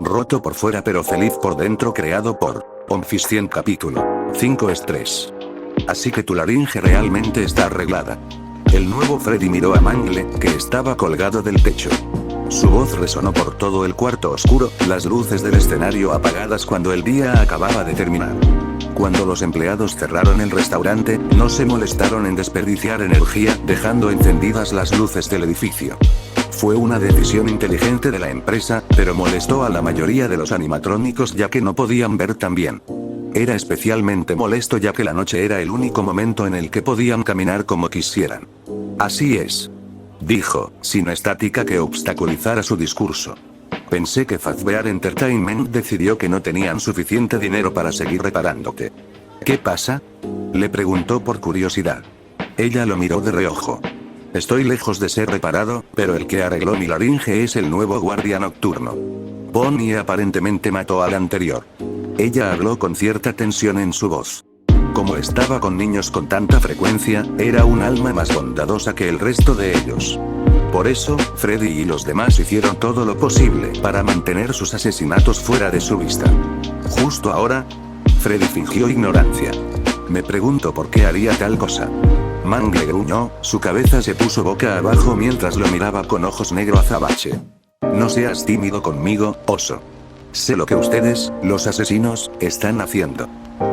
Roto por fuera pero feliz por dentro, creado por Omniscient. Capítulo 5 Estrés. Así que tu laringe realmente está arreglada. El nuevo Freddy miró a Mangle, que estaba colgado del techo. Su voz resonó por todo el cuarto oscuro, las luces del escenario apagadas cuando el día acababa de terminar. Cuando los empleados cerraron el restaurante, no se molestaron en desperdiciar energía, dejando encendidas las luces del edificio. Fue una decisión inteligente de la empresa, pero molestó a la mayoría de los animatrónicos ya que no podían ver tan bien. Era especialmente molesto ya que la noche era el único momento en el que podían caminar como quisieran. Así es, dijo, sin estática que obstaculizara su discurso. Pensé que Fazbear Entertainment decidió que no tenían suficiente dinero para seguir reparándote. ¿Qué pasa?, le preguntó por curiosidad. Ella lo miró de reojo. Estoy lejos de ser reparado, pero el que arregló mi laringe es el nuevo guardia nocturno. Bonnie aparentemente mató al anterior. Ella habló con cierta tensión en su voz. Como estaba con niños con tanta frecuencia, era un alma más bondadosa que el resto de ellos. Por eso, Freddy y los demás hicieron todo lo posible para mantener sus asesinatos fuera de su vista. Justo ahora, Freddy fingió ignorancia. Me pregunto por qué haría tal cosa. Mangle gruñó, su cabeza se puso boca abajo mientras lo miraba con ojos negro azabache. No seas tímido conmigo, oso. Sé lo que ustedes, los asesinos, están haciendo.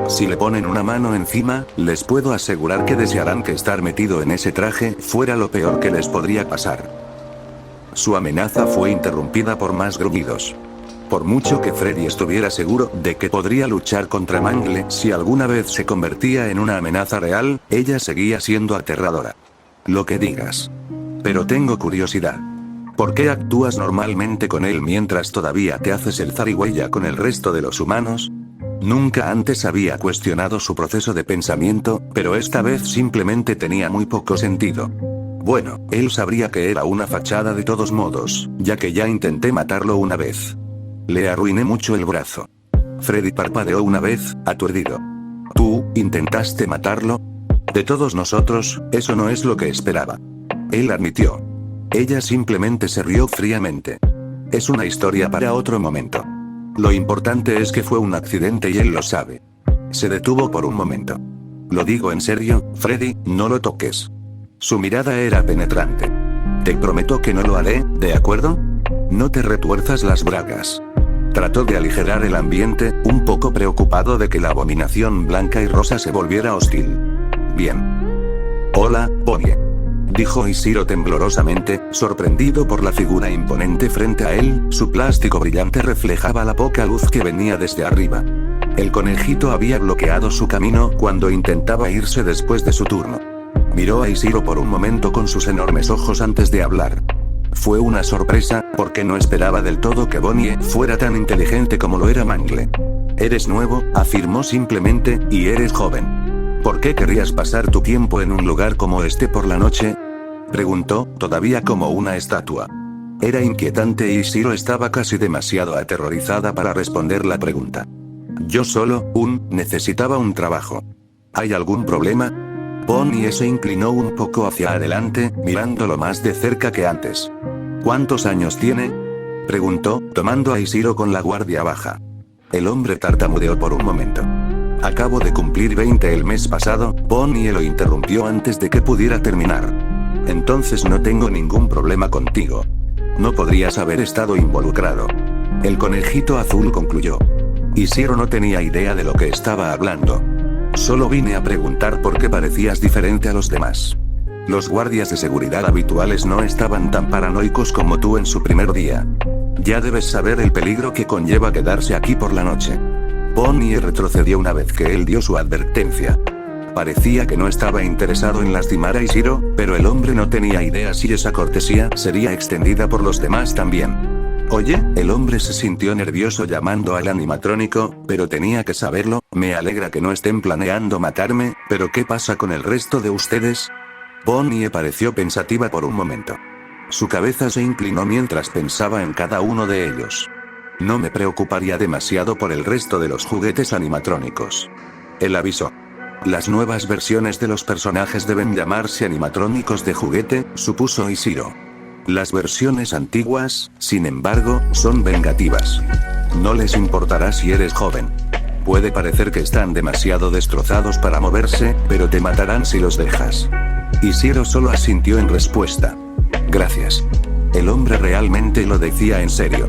Si le ponen una mano encima, les puedo asegurar que desearán que estar metido en ese traje fuera lo peor que les podría pasar. Su amenaza fue interrumpida por más gruñidos. Por mucho que Freddy estuviera seguro de que podría luchar contra Mangle si alguna vez se convertía en una amenaza real, ella seguía siendo aterradora. Lo que digas. Pero tengo curiosidad. ¿Por qué actúas normalmente con él mientras todavía te haces el zarigüeya con el resto de los humanos? Nunca antes había cuestionado su proceso de pensamiento, pero esta vez simplemente tenía muy poco sentido. Bueno, él sabría que era una fachada de todos modos, ya que ya intenté matarlo una vez. Le arruiné mucho el brazo. Freddy parpadeó una vez, aturdido. ¿Tú, intentaste matarlo? De todos nosotros, eso no es lo que esperaba. Él admitió. Ella simplemente se rió fríamente. Es una historia para otro momento. Lo importante es que fue un accidente y él lo sabe. Se detuvo por un momento. Lo digo en serio, Freddy, no lo toques. Su mirada era penetrante. Te prometo que no lo haré, ¿de acuerdo? No te retuerzas las bragas. Trató de aligerar el ambiente, un poco preocupado de que la abominación blanca y rosa se volviera hostil. Bien. Hola, Bonnie. Dijo Isidro temblorosamente, sorprendido por la figura imponente frente a él, su plástico brillante reflejaba la poca luz que venía desde arriba. El conejito había bloqueado su camino cuando intentaba irse después de su turno. Miró a Isidro por un momento con sus enormes ojos antes de hablar. Fue una sorpresa, porque no esperaba del todo que Bonnie fuera tan inteligente como lo era Mangle. Eres nuevo, afirmó simplemente, y eres joven. ¿Por qué querrías pasar tu tiempo en un lugar como este por la noche?, preguntó, todavía como una estatua. Era inquietante y Isidro estaba casi demasiado aterrorizada para responder la pregunta. Yo solo, necesitaba un trabajo. ¿Hay algún problema? Bonnie se inclinó un poco hacia adelante, mirándolo más de cerca que antes. ¿Cuántos años tiene?, preguntó, tomando a Isidro con la guardia baja. El hombre tartamudeó por un momento. Acabo de cumplir 20 el mes pasado, Bonnie lo interrumpió antes de que pudiera terminar. Entonces no tengo ningún problema contigo. No podrías haber estado involucrado. El conejito azul concluyó. Isidro no tenía idea de lo que estaba hablando. Solo vine a preguntar por qué parecías diferente a los demás. Los guardias de seguridad habituales no estaban tan paranoicos como tú en su primer día. Ya debes saber el peligro que conlleva quedarse aquí por la noche. Bonnie retrocedió una vez que él dio su advertencia. Parecía que no estaba interesado en lastimar a Isidro, pero el hombre no tenía idea si esa cortesía sería extendida por los demás también. Oye, el hombre se sintió nervioso llamando al animatrónico, pero tenía que saberlo. Me alegra que no estén planeando matarme, pero ¿qué pasa con el resto de ustedes? Bonnie pareció pensativa por un momento. Su cabeza se inclinó mientras pensaba en cada uno de ellos. No me preocuparía demasiado por el resto de los juguetes animatrónicos. Él avisó. Las nuevas versiones de los personajes deben llamarse animatrónicos de juguete, supuso Isidro. Las versiones antiguas, sin embargo, son vengativas. No les importará si eres joven. Puede parecer que están demasiado destrozados para moverse, pero te matarán si los dejas. Ishiro solo asintió en respuesta. Gracias. El hombre realmente lo decía en serio.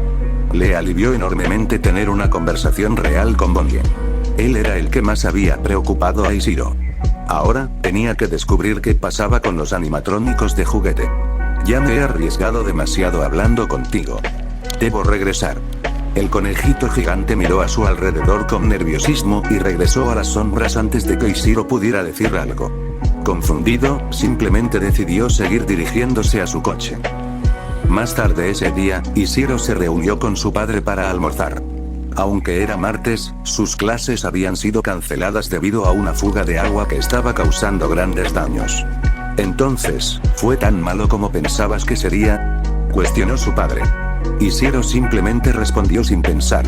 Le alivió enormemente tener una conversación real con Bonnie. Él era el que más había preocupado a Ishiro. Ahora, tenía que descubrir qué pasaba con los animatrónicos de juguete. Ya me he arriesgado demasiado hablando contigo. Debo regresar. El conejito gigante miró a su alrededor con nerviosismo y regresó a las sombras antes de que Ishiro pudiera decir algo. Confundido, simplemente decidió seguir dirigiéndose a su coche. Más tarde ese día, Ishiro se reunió con su padre para almorzar. Aunque era martes, sus clases habían sido canceladas debido a una fuga de agua que estaba causando grandes daños. Entonces, ¿fue tan malo como pensabas que sería?, cuestionó su padre. Ishiro simplemente respondió sin pensar.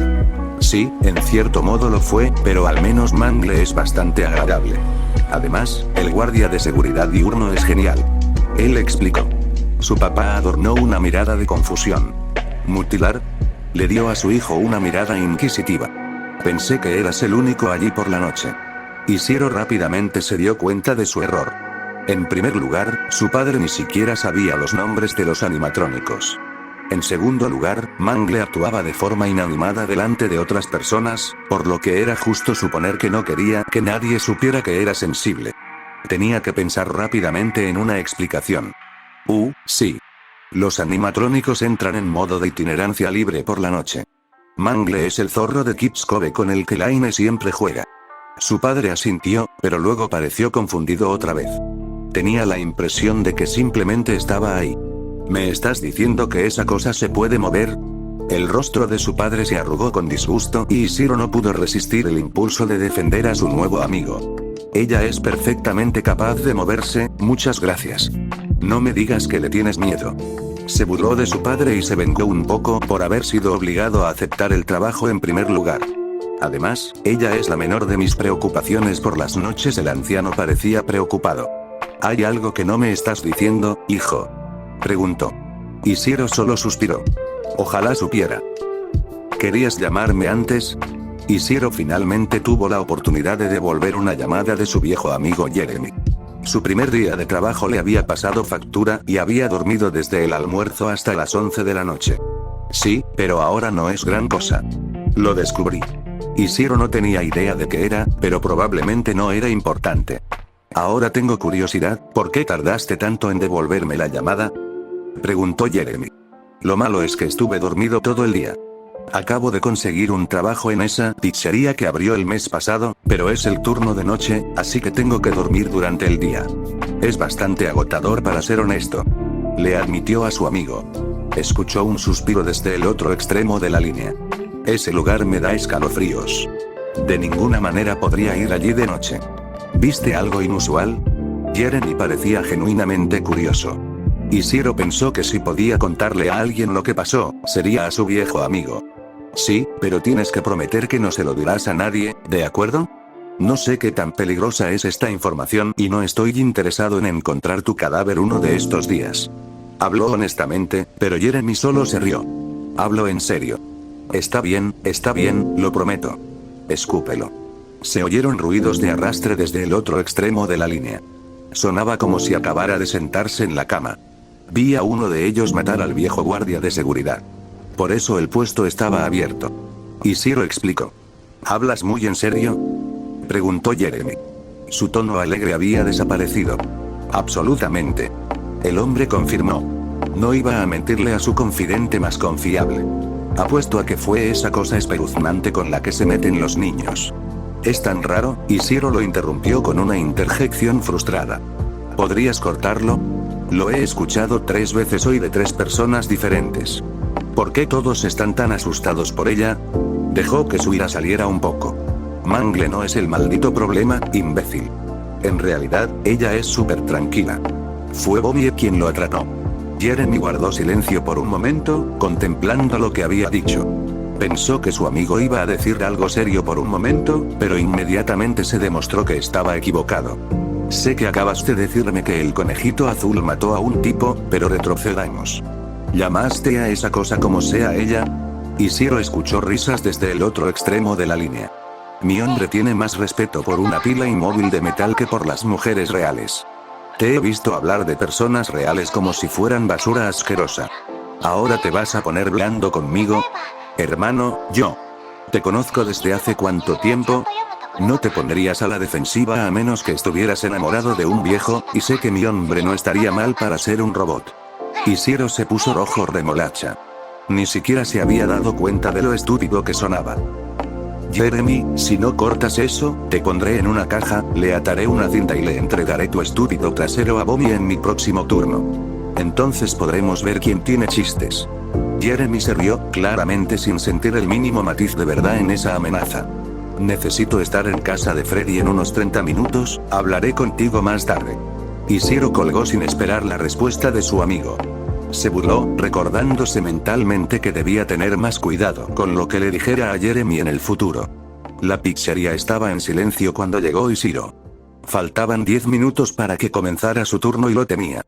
Sí, en cierto modo lo fue, pero al menos Mangle es bastante agradable. Además, el guardia de seguridad diurno es genial. Él explicó. Su papá adornó una mirada de confusión. ¿Mutilar? Le dio a su hijo una mirada inquisitiva. Pensé que eras el único allí por la noche. Ishiro rápidamente se dio cuenta de su error. En primer lugar, su padre ni siquiera sabía los nombres de los animatrónicos. En segundo lugar, Mangle actuaba de forma inanimada delante de otras personas, por lo que era justo suponer que no quería que nadie supiera que era sensible. Tenía que pensar rápidamente en una explicación. Sí. Los animatrónicos entran en modo de itinerancia libre por la noche. Mangle es el zorro de Kids Cove con el que Laine siempre juega. Su padre asintió, pero luego pareció confundido otra vez. Tenía la impresión de que simplemente estaba ahí. ¿Me estás diciendo que esa cosa se puede mover? El rostro de su padre se arrugó con disgusto y Ishiro no pudo resistir el impulso de defender a su nuevo amigo. Ella es perfectamente capaz de moverse, muchas gracias. No me digas que le tienes miedo. Se burló de su padre y se vengó un poco por haber sido obligado a aceptar el trabajo en primer lugar. Además, ella es la menor de mis preocupaciones por las noches. El anciano parecía preocupado. ¿Hay algo que no me estás diciendo, hijo?, preguntó. Ishiro solo suspiró. Ojalá supiera. ¿Querías llamarme antes? Ishiro finalmente tuvo la oportunidad de devolver una llamada de su viejo amigo Jeremy. Su primer día de trabajo le había pasado factura y había dormido desde el almuerzo hasta las 11 de la noche. Sí, pero ahora no es gran cosa. Lo descubrí. Ishiro no tenía idea de qué era, pero probablemente no era importante. Ahora tengo curiosidad, ¿por qué tardaste tanto en devolverme la llamada?, preguntó Jeremy. Lo malo es que estuve dormido todo el día. Acabo de conseguir un trabajo en esa pizzería que abrió el mes pasado, pero es el turno de noche, así que tengo que dormir durante el día. Es bastante agotador para ser honesto, le admitió a su amigo. Escuchó un suspiro desde el otro extremo de la línea. Ese lugar me da escalofríos. De ninguna manera podría ir allí de noche. ¿Viste algo inusual? Jeremy parecía genuinamente curioso. Ishiro pensó que si podía contarle a alguien lo que pasó, sería a su viejo amigo. Sí, pero tienes que prometer que no se lo dirás a nadie, ¿de acuerdo? No sé qué tan peligrosa es esta información y no estoy interesado en encontrar tu cadáver uno de estos días. Habló honestamente, pero Jeremy solo se rió. Hablo en serio. Está bien, lo prometo. Escúpelo. Se oyeron ruidos de arrastre desde el otro extremo de la línea. Sonaba como si acabara de sentarse en la cama. Vi a uno de ellos matar al viejo guardia de seguridad. Por eso el puesto estaba abierto. Ishiro explicó. ¿Hablas muy en serio?, preguntó Jeremy. Su tono alegre había desaparecido. Absolutamente. El hombre confirmó. No iba a mentirle a su confidente más confiable. Apuesto a que fue esa cosa espeluznante con la que se meten los niños. ¿Es tan raro?, Ishiro lo interrumpió con una interjección frustrada. ¿Podrías cortarlo? Lo he escuchado 3 veces hoy de 3 personas diferentes. ¿Por qué todos están tan asustados por ella? Dejó que su ira saliera un poco. Mangle no es el maldito problema, imbécil. En realidad, ella es súper tranquila. Fue Bonnie quien lo atrapó. Jeremy guardó silencio por un momento, contemplando lo que había dicho. Pensó que su amigo iba a decir algo serio por un momento, pero inmediatamente se demostró que estaba equivocado. Sé que acabas de decirme que el conejito azul mató a un tipo, pero retrocedamos. ¿Llamaste a esa cosa como sea ella? Ishiro escuchó risas desde el otro extremo de la línea. Mi hombre tiene más respeto por una pila inmóvil de metal que por las mujeres reales. Te he visto hablar de personas reales como si fueran basura asquerosa. ¿Ahora te vas a poner blando conmigo? Hermano, yo. ¿Te conozco desde hace cuánto tiempo? No te pondrías a la defensiva a menos que estuvieras enamorado de un viejo, y sé que mi hombre no estaría mal para ser un robot. Ishiro se puso rojo remolacha. Ni siquiera se había dado cuenta de lo estúpido que sonaba. Jeremy, si no cortas eso, te pondré en una caja, le ataré una cinta y le entregaré tu estúpido trasero a Bobby en mi próximo turno. Entonces podremos ver quién tiene chistes. Jeremy se rió, claramente sin sentir el mínimo matiz de verdad en esa amenaza. Necesito estar en casa de Freddy en unos 30 minutos, hablaré contigo más tarde. Ishiro colgó sin esperar la respuesta de su amigo. Se burló, recordándose mentalmente que debía tener más cuidado con lo que le dijera a Jeremy en el futuro. La pizzería estaba en silencio cuando llegó Ishiro. Faltaban 10 minutos para que comenzara su turno y lo temía.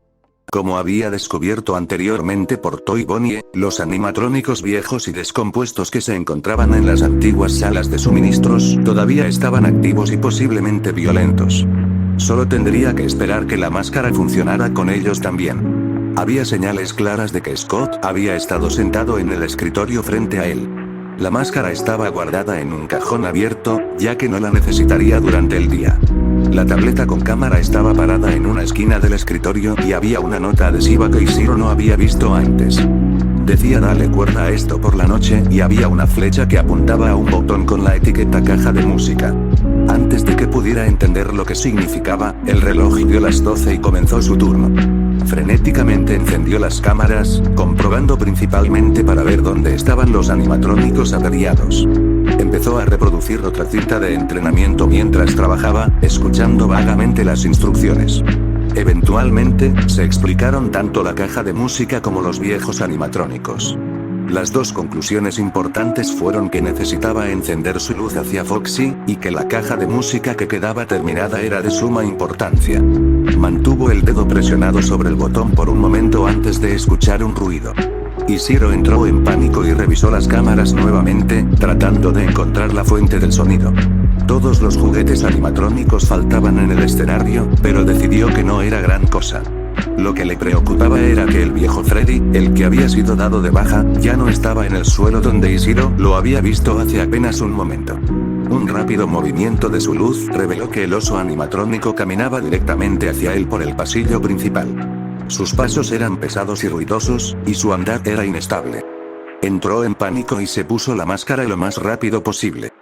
Como había descubierto anteriormente por Toy Bonnie, los animatrónicos viejos y descompuestos que se encontraban en las antiguas salas de suministros todavía estaban activos y posiblemente violentos. Solo tendría que esperar que la máscara funcionara con ellos también. Había señales claras de que Scott había estado sentado en el escritorio frente a él. La máscara estaba guardada en un cajón abierto, ya que no la necesitaría durante el día. La tableta con cámara estaba parada en una esquina del escritorio y había una nota adhesiva que Ishiro no había visto antes. Decía dale cuerda a esto por la noche y había una flecha que apuntaba a un botón con la etiqueta caja de música. Antes de que pudiera entender lo que significaba, el reloj dio las 12 y comenzó su turno. Frenéticamente encendió las cámaras, comprobando principalmente para ver dónde estaban los animatrónicos averiados. Empezó a reproducir otra cinta de entrenamiento mientras trabajaba, escuchando vagamente las instrucciones. Eventualmente, se explicaron tanto la caja de música como los viejos animatrónicos. Las dos conclusiones importantes fueron que necesitaba encender su luz hacia Foxy, y que la caja de música que quedaba terminada era de suma importancia. Mantuvo el dedo presionado sobre el botón por un momento antes de escuchar un ruido. Ishiro entró en pánico y revisó las cámaras nuevamente, tratando de encontrar la fuente del sonido. Todos los juguetes animatrónicos faltaban en el escenario, pero decidió que no era gran cosa. Lo que le preocupaba era que el viejo Freddy, el que había sido dado de baja, ya no estaba en el suelo donde Ishiro lo había visto hace apenas un momento. Un rápido movimiento de su luz reveló que el oso animatrónico caminaba directamente hacia él por el pasillo principal. Sus pasos eran pesados y ruidosos, y su andar era inestable. Entró en pánico y se puso la máscara lo más rápido posible.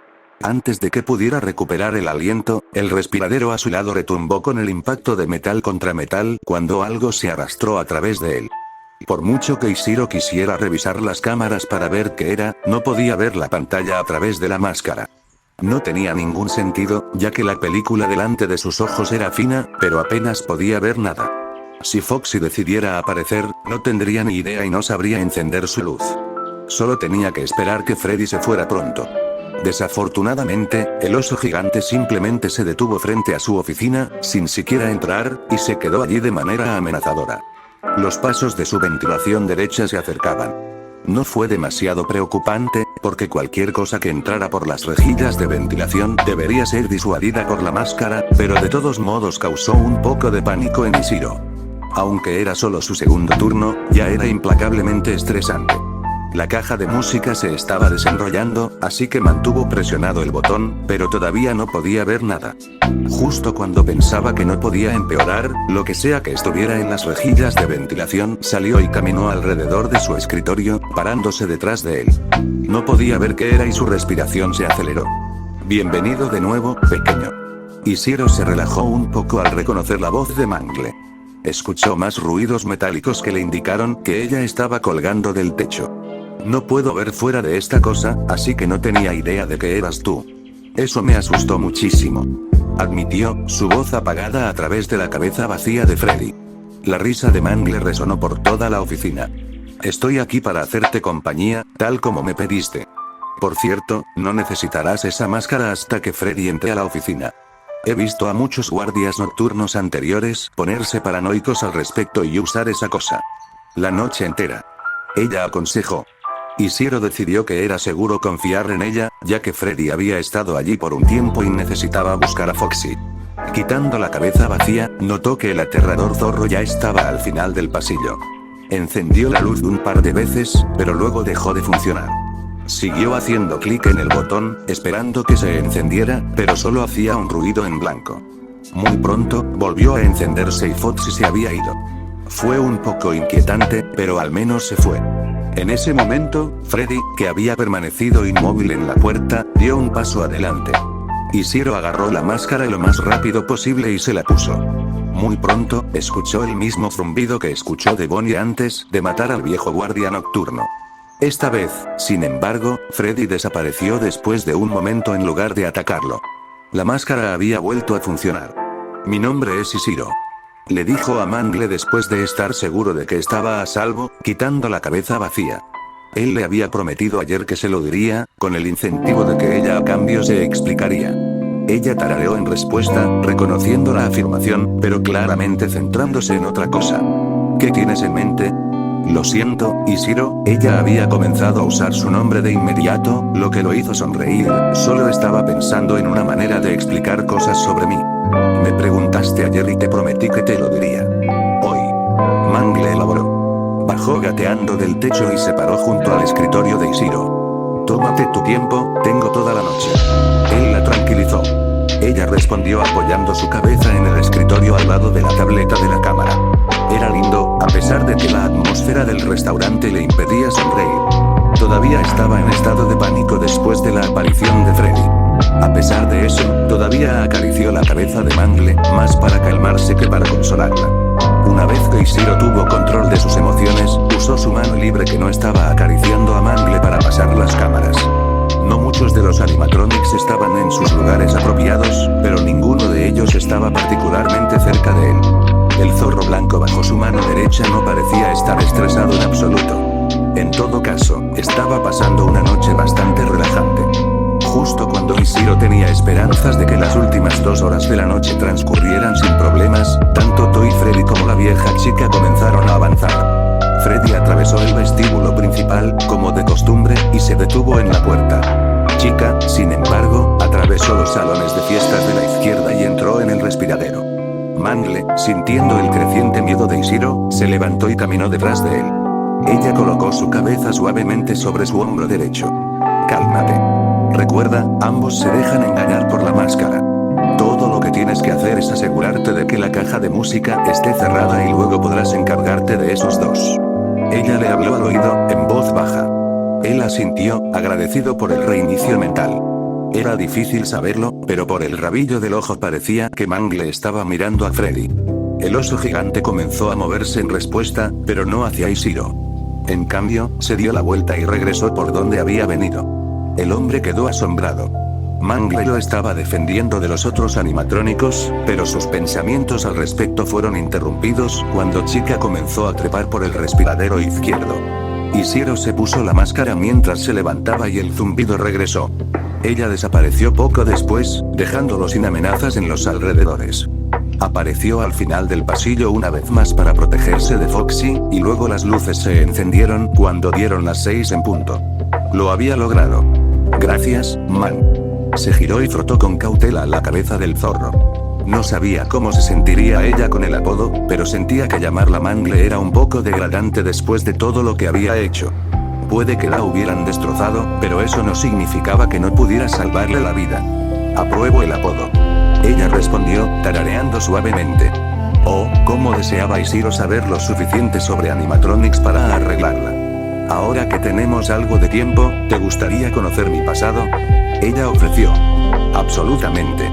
Antes de que pudiera recuperar el aliento, el respiradero a su lado retumbó con el impacto de metal contra metal cuando algo se arrastró a través de él. Por mucho que Ishiro quisiera revisar las cámaras para ver qué era, no podía ver la pantalla a través de la máscara. No tenía ningún sentido, ya que la película delante de sus ojos era fina, pero apenas podía ver nada. Si Foxy decidiera aparecer, no tendría ni idea y no sabría encender su luz. Solo tenía que esperar que Freddy se fuera pronto. Desafortunadamente, el oso gigante simplemente se detuvo frente a su oficina, sin siquiera entrar, y se quedó allí de manera amenazadora. Los pasos de su ventilación derecha se acercaban. No fue demasiado preocupante, porque cualquier cosa que entrara por las rejillas de ventilación debería ser disuadida por la máscara, pero de todos modos causó un poco de pánico en Ishiro. Aunque era solo su segundo turno, ya era implacablemente estresante. La caja de música se estaba desenrollando, así que mantuvo presionado el botón, pero todavía no podía ver nada. Justo cuando pensaba que no podía empeorar, lo que sea que estuviera en las rejillas de ventilación salió y caminó alrededor de su escritorio, parándose detrás de él. No podía ver qué era y su respiración se aceleró. Bienvenido de nuevo, pequeño. Ishiro se relajó un poco al reconocer la voz de Mangle. Escuchó más ruidos metálicos que le indicaron que ella estaba colgando del techo. No puedo ver fuera de esta cosa, así que no tenía idea de que eras tú. Eso me asustó muchísimo. Admitió, su voz apagada a través de la cabeza vacía de Freddy. La risa de Mangle resonó por toda la oficina. Estoy aquí para hacerte compañía, tal como me pediste. Por cierto, no necesitarás esa máscara hasta que Freddy entre a la oficina. He visto a muchos guardias nocturnos anteriores ponerse paranoicos al respecto y usar esa cosa. La noche entera. Ella aconsejó. Isidro decidió que era seguro confiar en ella, ya que Freddy había estado allí por un tiempo y necesitaba buscar a Foxy. Quitando la cabeza vacía, notó que el aterrador zorro ya estaba al final del pasillo. Encendió la luz un par de veces, pero luego dejó de funcionar. Siguió haciendo clic en el botón, esperando que se encendiera, pero solo hacía un ruido en blanco. Muy pronto, volvió a encenderse y Foxy se había ido. Fue un poco inquietante, pero al menos se fue. En ese momento, Freddy, que había permanecido inmóvil en la puerta, dio un paso adelante. Isidro agarró la máscara lo más rápido posible y se la puso. Muy pronto, escuchó el mismo zumbido que escuchó de Bonnie antes de matar al viejo guardia nocturno. Esta vez, sin embargo, Freddy desapareció después de un momento en lugar de atacarlo. La máscara había vuelto a funcionar. «Mi nombre es Isidro», le dijo a Mangle después de estar seguro de que estaba a salvo, quitando la cabeza vacía. Él le había prometido ayer que se lo diría, con el incentivo de que ella a cambio se explicaría. Ella tarareó en respuesta, reconociendo la afirmación, pero claramente centrándose en otra cosa. «¿Qué tienes en mente?» «Lo siento, Isidro», ella había comenzado a usar su nombre de inmediato, lo que lo hizo sonreír, solo estaba pensando en una manera de explicar cosas sobre mí. «Me preguntaste ayer y te prometí que te lo diría. Hoy». Mangle elaboró. Bajó gateando del techo y se paró junto al escritorio de Isidro. «Tómate tu tiempo, tengo toda la noche». Él la tranquilizó. Ella respondió apoyando su cabeza en el escritorio al lado de la tableta de la cámara. Era lindo, a pesar de que la atmósfera del restaurante le impedía sonreír. Todavía estaba en estado de pánico después de la aparición de Freddy. A pesar de eso, todavía acarició la cabeza de Mangle, más para calmarse que para consolarla. Una vez que Isidro tuvo control de sus emociones, usó su mano libre que no estaba acariciando a Mangle para pasar las cámaras. No muchos de los animatronics estaban en sus lugares apropiados, pero ninguno de ellos estaba particularmente cerca de él. El zorro blanco bajo su mano derecha no parecía estar estresado en absoluto. En todo caso, estaba pasando una noche bastante relajante. Justo cuando Isidro tenía esperanzas de que las últimas 2 horas de la noche transcurrieran sin problemas, tanto Toy Freddy como la vieja chica comenzaron a avanzar. Freddy atravesó el vestíbulo principal, como de costumbre, y se detuvo en la puerta. Chica, sin embargo, atravesó los salones de fiestas de la izquierda y entró en el respiradero. Mangle, sintiendo el creciente miedo de Isidro, se levantó y caminó detrás de él. Ella colocó su cabeza suavemente sobre su hombro derecho. «Cálmate. Recuerda, ambos se dejan engañar por la máscara. Todo lo que tienes que hacer es asegurarte de que la caja de música esté cerrada y luego podrás encargarte de esos dos». Ella le habló al oído, en voz baja. Él asintió, agradecido por el reinicio mental. Era difícil saberlo, pero por el rabillo del ojo parecía que Mangle estaba mirando a Freddy. El oso gigante comenzó a moverse en respuesta, pero no hacia Isidro. En cambio, se dio la vuelta y regresó por donde había venido. El hombre quedó asombrado. Mangle lo estaba defendiendo de los otros animatrónicos, pero sus pensamientos al respecto fueron interrumpidos cuando Chica comenzó a trepar por el respiradero izquierdo. Isidro se puso la máscara mientras se levantaba y el zumbido regresó. Ella desapareció poco después, dejándolos sin amenazas en los alrededores. Apareció al final del pasillo una vez más para protegerse de Foxy, y luego las luces se encendieron cuando dieron las 6 en punto. Lo había logrado. «Gracias, Man». Se giró y frotó con cautela la cabeza del zorro. No sabía cómo se sentiría ella con el apodo, pero sentía que llamarla Mangle era un poco degradante después de todo lo que había hecho. Puede que la hubieran destrozado, pero eso no significaba que no pudiera salvarle la vida. «Apruebo el apodo», ella respondió, tarareando suavemente. Oh, cómo deseaba Isidro saber lo suficiente sobre animatronics para arreglarla. «Ahora que tenemos algo de tiempo, ¿te gustaría conocer mi pasado?», ella ofreció. «Absolutamente».